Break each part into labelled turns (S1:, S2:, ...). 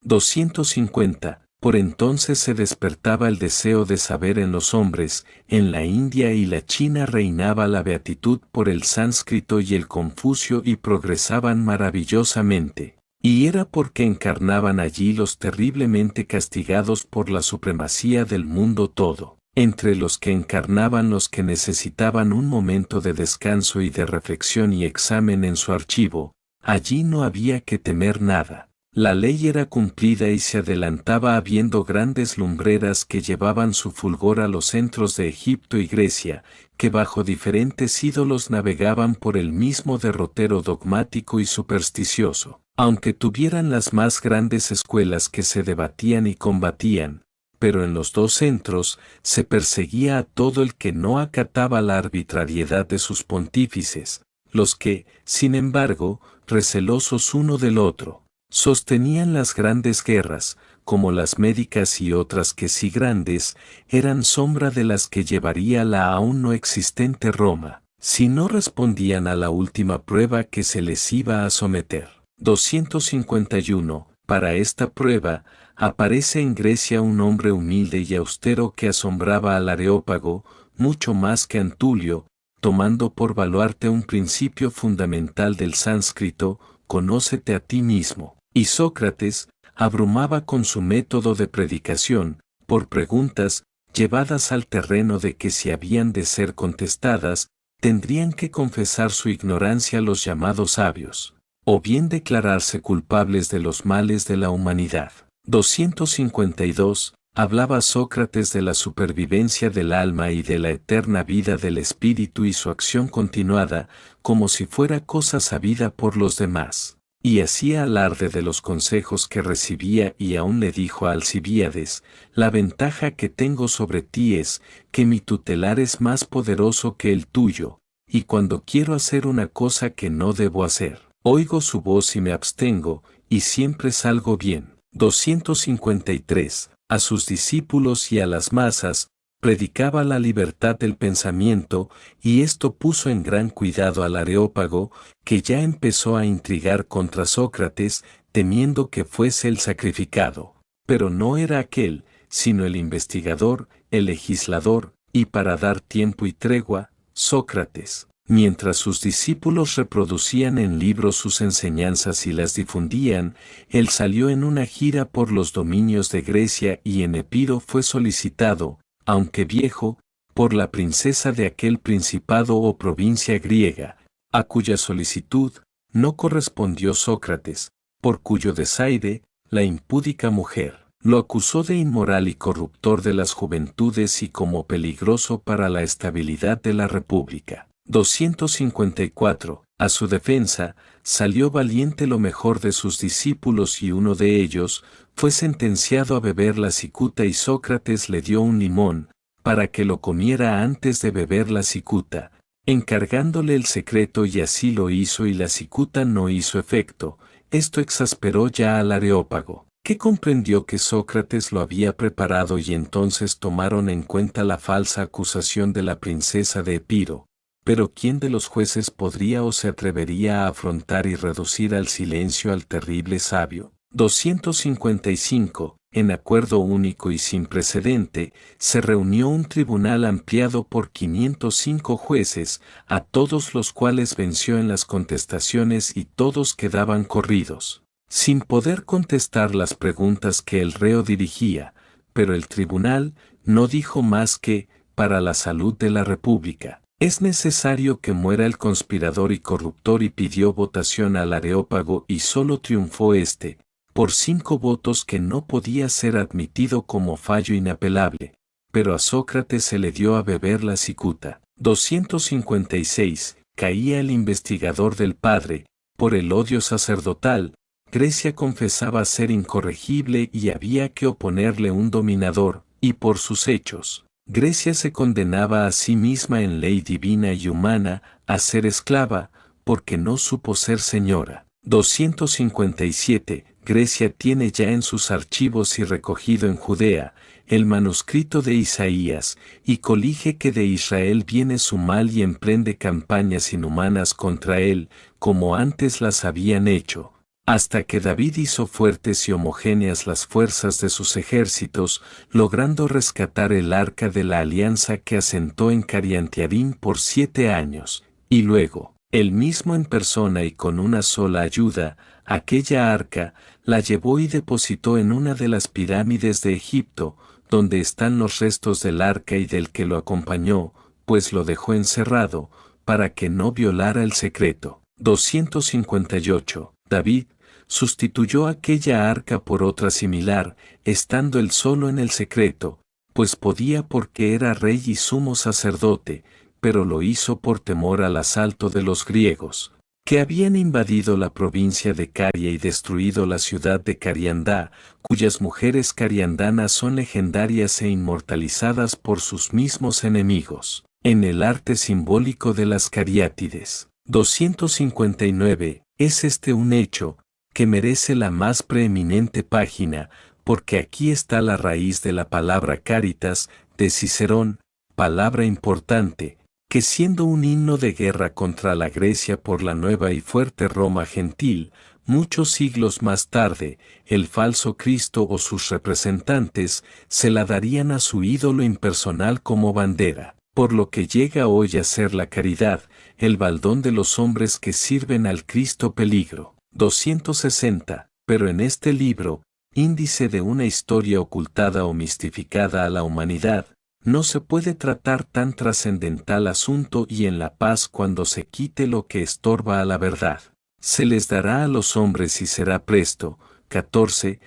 S1: 250. Por entonces se despertaba el deseo de saber en los hombres, en la India y la China reinaba la beatitud por el sánscrito y el Confucio y progresaban maravillosamente. Y era porque encarnaban allí los terriblemente castigados por la supremacía del mundo todo, entre los que encarnaban los que necesitaban un momento de descanso y de reflexión y examen en su archivo, allí no había que temer nada. La ley era cumplida y se adelantaba habiendo grandes lumbreras que llevaban su fulgor a los centros de Egipto y Grecia, que bajo diferentes ídolos navegaban por el mismo derrotero dogmático y supersticioso. Aunque tuvieran las más grandes escuelas que se debatían y combatían, pero en los dos centros se perseguía a todo el que no acataba la arbitrariedad de sus pontífices, los que, sin embargo, recelosos uno del otro, sostenían las grandes guerras, como las médicas y otras que si grandes, eran sombra de las que llevaría la aún no existente Roma, si no respondían a la última prueba que se les iba a someter. 251. Para esta prueba, aparece en Grecia un hombre humilde y austero que asombraba al Areópago, mucho más que Antulio, tomando por baluarte un principio fundamental del sánscrito, conócete a ti mismo. Y Sócrates, abrumaba con su método de predicación, por preguntas, llevadas al terreno de que si habían de ser contestadas, tendrían que confesar su ignorancia los llamados sabios, o bien declararse culpables de los males de la humanidad. 252. Hablaba Sócrates de la supervivencia del alma y de la eterna vida del espíritu y su acción continuada, como si fuera cosa sabida por los demás. Y hacía alarde de los consejos que recibía y aún le dijo a Alcibíades, la ventaja que tengo sobre ti es, que mi tutelar es más poderoso que el tuyo, y cuando quiero hacer una cosa que no debo hacer, oigo su voz y me abstengo, y siempre salgo bien. 253. A sus discípulos y a las masas, predicaba la libertad del pensamiento, y esto puso en gran cuidado al Areópago, que ya empezó a intrigar contra Sócrates, temiendo que fuese el sacrificado. Pero no era aquel, sino el investigador, el legislador, y para dar tiempo y tregua, Sócrates. Mientras sus discípulos reproducían en libros sus enseñanzas y las difundían, él salió en una gira por los dominios de Grecia y en Epiro fue solicitado, aunque viejo, por la princesa de aquel principado o provincia griega, a cuya solicitud no correspondió Sócrates, por cuyo desaire, la impúdica mujer, lo acusó de inmoral y corruptor de las juventudes y como peligroso para la estabilidad de la república. 254. A su defensa, salió valiente lo mejor de sus discípulos y uno de ellos, fue sentenciado a beber la cicuta y Sócrates le dio un limón, para que lo comiera antes de beber la cicuta, encargándole el secreto y así lo hizo y la cicuta no hizo efecto. Esto exasperó ya al Areópago, que comprendió que Sócrates lo había preparado y entonces tomaron en cuenta la falsa acusación de la princesa de Epiro. Pero ¿quién de los jueces podría o se atrevería a afrontar y reducir al silencio al terrible sabio? 255. En acuerdo único y sin precedente, se reunió un tribunal ampliado por 505 jueces, a todos los cuales venció en las contestaciones y todos quedaban corridos, sin poder contestar las preguntas que el reo dirigía, pero el tribunal no dijo más que, para la salud de la República, es necesario que muera el conspirador y corruptor y pidió votación al Areópago y solo triunfó éste, por 5 votos que no podía ser admitido como fallo inapelable, pero a Sócrates se le dio a beber la cicuta. 256. Caía el investigador del padre, por el odio sacerdotal, Grecia confesaba ser incorregible y había que oponerle un dominador, y por sus hechos. Grecia se condenaba a sí misma en ley divina y humana a ser esclava, porque no supo ser señora. 257. Grecia tiene ya en sus archivos y recogido en Judea, el manuscrito de Isaías, y colige que de Israel viene su mal y emprende campañas inhumanas contra él, como antes las habían hecho. hasta que David hizo fuertes y homogéneas las fuerzas de sus ejércitos, logrando rescatar el arca de la alianza que asentó en Kiriatjearim por 7 años, y luego, él mismo en persona y con una sola ayuda, aquella arca, la llevó y depositó en una de las pirámides de Egipto, donde están los restos del arca y del que lo acompañó, pues lo dejó encerrado, para que no violara el secreto. 258. David sustituyó aquella arca por otra similar, estando él solo en el secreto, pues podía porque era rey y sumo sacerdote, pero lo hizo por temor al asalto de los griegos, que habían invadido la provincia de Caria y destruido la ciudad de Cariandá, cuyas mujeres cariandanas son legendarias e inmortalizadas por sus mismos enemigos, en el arte simbólico de las cariátides. 259. Es este un hecho que merece la más preeminente página, porque aquí está la raíz de la palabra caritas, de Cicerón, palabra importante, que siendo un himno de guerra contra la Grecia por la nueva y fuerte Roma gentil, muchos siglos más tarde, el falso Cristo o sus representantes se la darían a su ídolo impersonal como bandera, por lo que llega hoy a ser la caridad, el baldón de los hombres que sirven al Cristo peligro. 260. Pero en este libro, índice de una historia ocultada o mistificada a la humanidad, no se puede tratar tan trascendental asunto y en la paz cuando se quite lo que estorba a la verdad. Se les dará a los hombres y será presto. 14.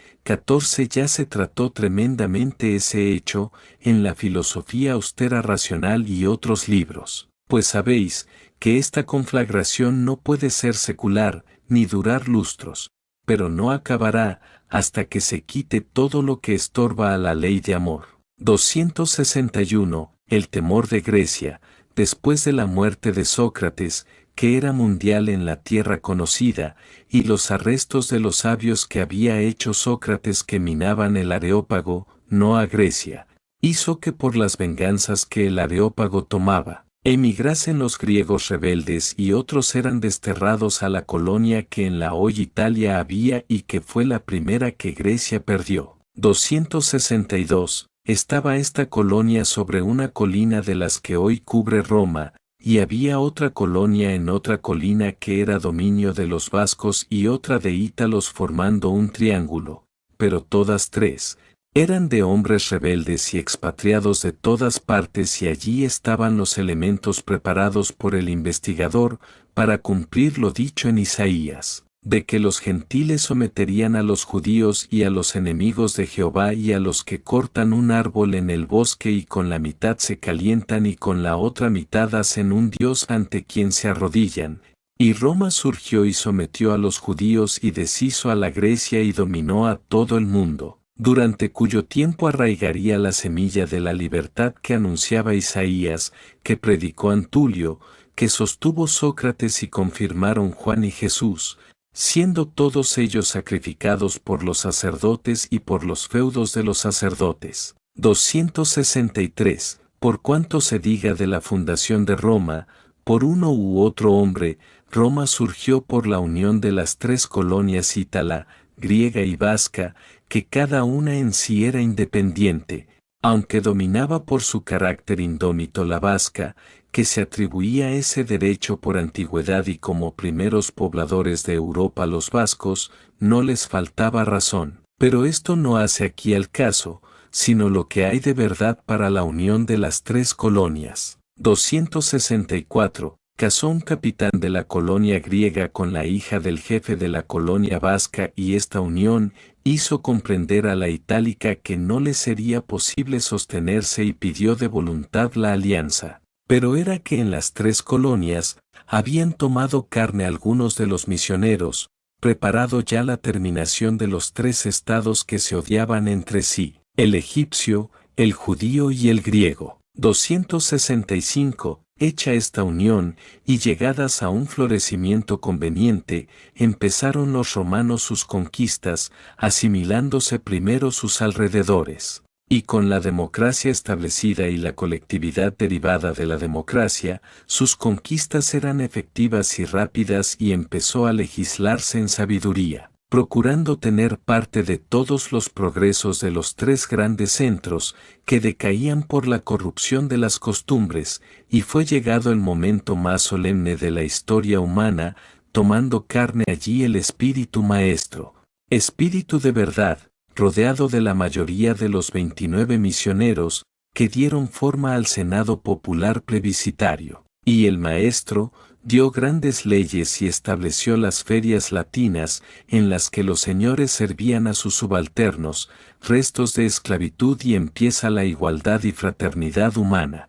S1: Ya se trató tremendamente ese hecho en la filosofía austera racional y otros libros, pues sabéis que esta conflagración no puede ser secular, ni durar lustros, pero no acabará hasta que se quite todo lo que estorba a la ley de amor. 261. El temor de Grecia, después de la muerte de Sócrates, que era mundial en la tierra conocida, y los arrestos de los sabios que había hecho Sócrates que minaban el Areópago, no a Grecia, hizo que por las venganzas que el Areópago tomaba, emigrasen los griegos rebeldes y otros eran desterrados a la colonia que en la hoy Italia había y que fue la primera que Grecia perdió. 262. Estaba esta colonia sobre una colina de las que hoy cubre Roma, y había otra colonia en otra colina que era dominio de los vascos y otra de ítalos formando un triángulo, pero todas tres eran de hombres rebeldes y expatriados de todas partes y allí estaban los elementos preparados por el investigador para cumplir lo dicho en Isaías, de que los gentiles someterían a los judíos y a los enemigos de Jehová y a los que cortan un árbol en el bosque y con la mitad se calientan y con la otra mitad hacen un dios ante quien se arrodillan. Y Roma surgió y sometió a los judíos y deshizo a la Grecia y dominó a todo el mundo, durante cuyo tiempo arraigaría la semilla de la libertad que anunciaba Isaías, que predicó Antulio, que sostuvo Sócrates y confirmaron Juan y Jesús, siendo todos ellos sacrificados por los sacerdotes y por los feudos de los sacerdotes. 263. Por cuanto se diga de la fundación de Roma, por uno u otro hombre, Roma surgió por la unión de las tres colonias ítala, griega y vasca, que cada una en sí era independiente, aunque dominaba por su carácter indómito la vasca, que se atribuía ese derecho por antigüedad y como primeros pobladores de Europa los vascos, no les faltaba razón. Pero esto no hace aquí al caso, sino lo que hay de verdad para la unión de las tres colonias. 264. Casó un capitán de la colonia griega con la hija del jefe de la colonia vasca y esta unión hizo comprender a la itálica que no le sería posible sostenerse y pidió de voluntad la alianza. Pero era que en las tres colonias habían tomado carne algunos de los misioneros, preparado ya la terminación de los tres estados que se odiaban entre sí, el egipcio, el judío y el griego. 265. Hecha esta unión, y llegadas a un florecimiento conveniente, empezaron los romanos sus conquistas, asimilándose primero sus alrededores. Y con la democracia establecida y la colectividad derivada de la democracia, sus conquistas eran efectivas y rápidas y empezó a legislarse en sabiduría. procurando tener parte de todos los progresos de los tres grandes centros, que decaían por la corrupción de las costumbres, y fue llegado el momento más solemne de la historia humana, tomando carne allí el espíritu maestro, espíritu de verdad, rodeado de la mayoría de los 29 misioneros, que dieron forma al Senado Popular plebiscitario. Y el maestro dio grandes leyes y estableció las ferias latinas, en las que los señores servían a sus subalternos, restos de esclavitud, y empieza la igualdad y fraternidad humana.